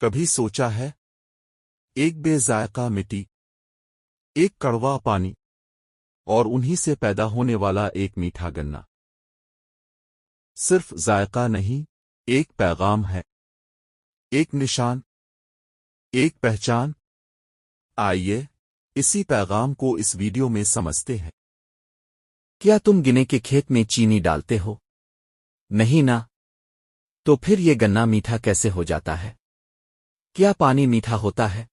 کبھی سوچا ہے ایک بے ذائقہ مٹی، ایک کڑوا پانی اور انہی سے پیدا ہونے والا ایک میٹھا گنا، صرف ذائقہ نہیں، ایک پیغام ہے، ایک نشان، ایک پہچان۔ آئیے اسی پیغام کو اس ویڈیو میں سمجھتے ہیں۔ کیا تم گنے کے کھیت میں چینی ڈالتے ہو؟ نہیں نا؟ تو پھر یہ گنا میٹھا کیسے ہو جاتا ہے؟ کیا پانی میٹھا ہوتا ہے؟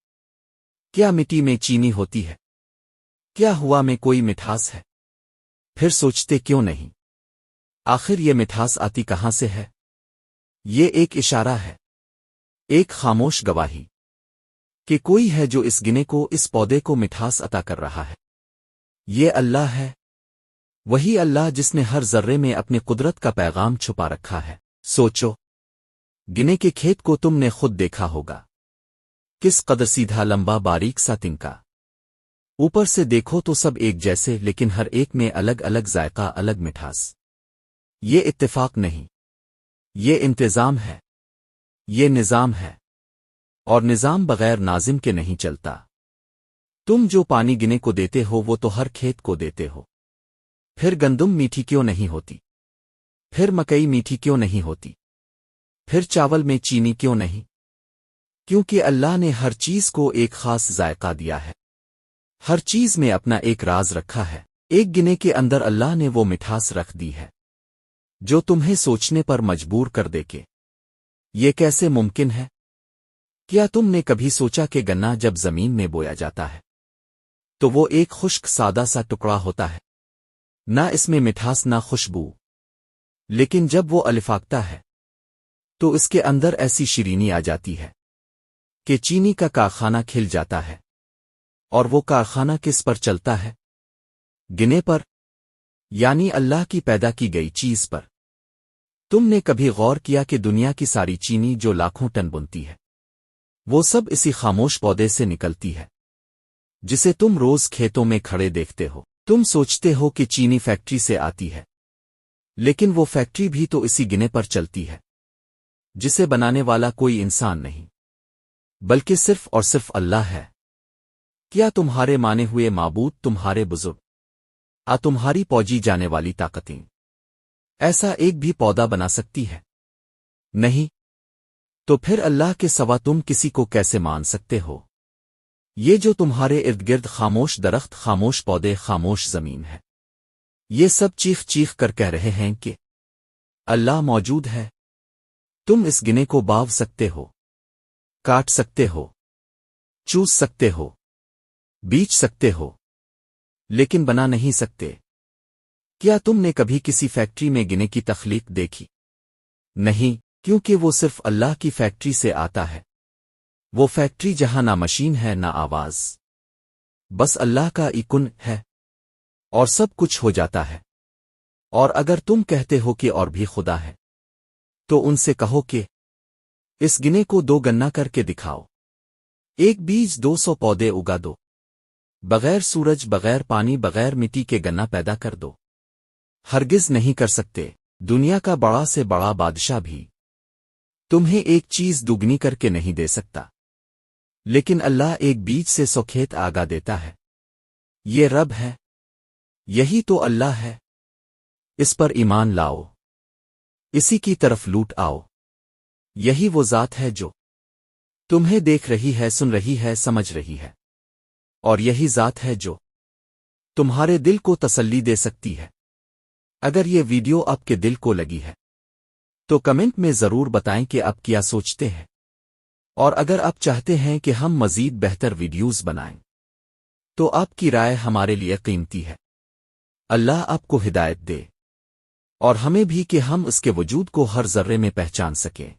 کیا مٹی میں چینی ہوتی ہے؟ کیا ہوا میں کوئی مٹھاس ہے؟ پھر سوچتے کیوں نہیں؟ آخر یہ مٹھاس آتی کہاں سے ہے؟ یہ ایک اشارہ ہے، ایک خاموش گواہی کہ کوئی ہے جو اس گنے کو، اس پودے کو مٹھاس عطا کر رہا ہے۔ یہ اللہ ہے، وہی اللہ جس نے ہر ذرے میں اپنی قدرت کا پیغام چھپا رکھا ہے۔ سوچو، گنے کے کھیت کو تم نے خود دیکھا ہوگا، کس قدر سیدھا، لمبا، باریک سا تنکا۔ اوپر سے دیکھو تو سب ایک جیسے، لیکن ہر ایک میں الگ الگ ذائقہ، الگ مٹھاس۔ یہ اتفاق نہیں، یہ انتظام ہے، یہ نظام ہے، اور نظام بغیر ناظم کے نہیں چلتا۔ تم جو پانی گنے کو دیتے ہو وہ تو ہر کھیت کو دیتے ہو۔ پھر گندم میٹھی کیوں نہیں ہوتی؟ پھر مکئی میٹھی کیوں نہیں ہوتی؟ پھر چاول میں چینی کیوں نہیں؟ کیونکہ اللہ نے ہر چیز کو ایک خاص ذائقہ دیا ہے، ہر چیز میں اپنا ایک راز رکھا ہے۔ ایک گنے کے اندر اللہ نے وہ مٹھاس رکھ دی ہے جو تمہیں سوچنے پر مجبور کر دے کہ یہ کیسے ممکن ہے؟ کیا تم نے کبھی سوچا کہ گنا جب زمین میں بویا جاتا ہے تو وہ ایک خشک سادہ سا ٹکڑا ہوتا ہے، نہ اس میں مٹھاس نہ خوشبو، لیکن جب وہ الفاقتا ہے تو اس کے اندر ایسی شیرینی آ جاتی ہے کہ چینی کا کارخانہ کھل جاتا ہے۔ اور وہ کارخانہ کس پر چلتا ہے؟ گنے پر، یعنی اللہ کی پیدا کی گئی چیز پر۔ تم نے کبھی غور کیا کہ دنیا کی ساری چینی جو لاکھوں ٹن بنتی ہے وہ سب اسی خاموش پودے سے نکلتی ہے جسے تم روز کھیتوں میں کھڑے دیکھتے ہو؟ تم سوچتے ہو کہ چینی فیکٹری سے آتی ہے، لیکن وہ فیکٹری بھی تو اسی گنے پر چلتی ہے جسے بنانے والا کوئی انسان نہیں بلکہ صرف اور صرف اللہ ہے۔ کیا تمہارے مانے ہوئے معبود، تمہارے بزرگ، تمہاری پوجی جانے والی طاقتیں ایسا ایک بھی پودا بنا سکتی ہے؟ نہیں۔ تو پھر اللہ کے سوا تم کسی کو کیسے مان سکتے ہو؟ یہ جو تمہارے ارد گرد خاموش درخت، خاموش پودے، خاموش زمین ہے، یہ سب چیخ چیخ کر کہہ رہے ہیں کہ اللہ موجود ہے۔ تم اس گنے کو باو سکتے ہو، کاٹ سکتے ہو، چوس سکتے ہو، بیچ سکتے ہو، لیکن بنا نہیں سکتے۔ کیا تم نے کبھی کسی فیکٹری میں گنے کی تخلیق دیکھی؟ نہیں، کیونکہ وہ صرف اللہ کی فیکٹری سے آتا ہے، وہ فیکٹری جہاں نہ مشین ہے نہ آواز، بس اللہ کا ایکن ہے، اور سب کچھ ہو جاتا ہے۔ اور اگر تم کہتے ہو کہ اور بھی خدا ہے تو ان سے کہو کہ اس گنے کو 2 گنا کر کے دکھاؤ، ایک بیج 200 پودے اگا دو، بغیر سورج، بغیر پانی، بغیر مٹی کے گنا پیدا کر دو۔ ہرگز نہیں کر سکتے۔ دنیا کا بڑا سے بڑا بادشاہ بھی تمہیں ایک چیز دوگنی کر کے نہیں دے سکتا، لیکن اللہ ایک بیج سے 100 کھیت آگا دیتا ہے۔ یہ رب ہے، یہی تو اللہ ہے۔ اس پر ایمان لاؤ، اسی کی طرف لوٹ آؤ۔ یہی وہ ذات ہے جو تمہیں دیکھ رہی ہے، سن رہی ہے، سمجھ رہی ہے، اور یہی ذات ہے جو تمہارے دل کو تسلی دے سکتی ہے۔ اگر یہ ویڈیو آپ کے دل کو لگی ہے تو کمنٹ میں ضرور بتائیں کہ آپ کیا سوچتے ہیں، اور اگر آپ چاہتے ہیں کہ ہم مزید بہتر ویڈیوز بنائیں تو آپ کی رائے ہمارے لیے قیمتی ہے۔ اللہ آپ کو ہدایت دے، اور ہمیں بھی کہ ہم اس کے وجود کو ہر ذرے میں پہچان سکیں۔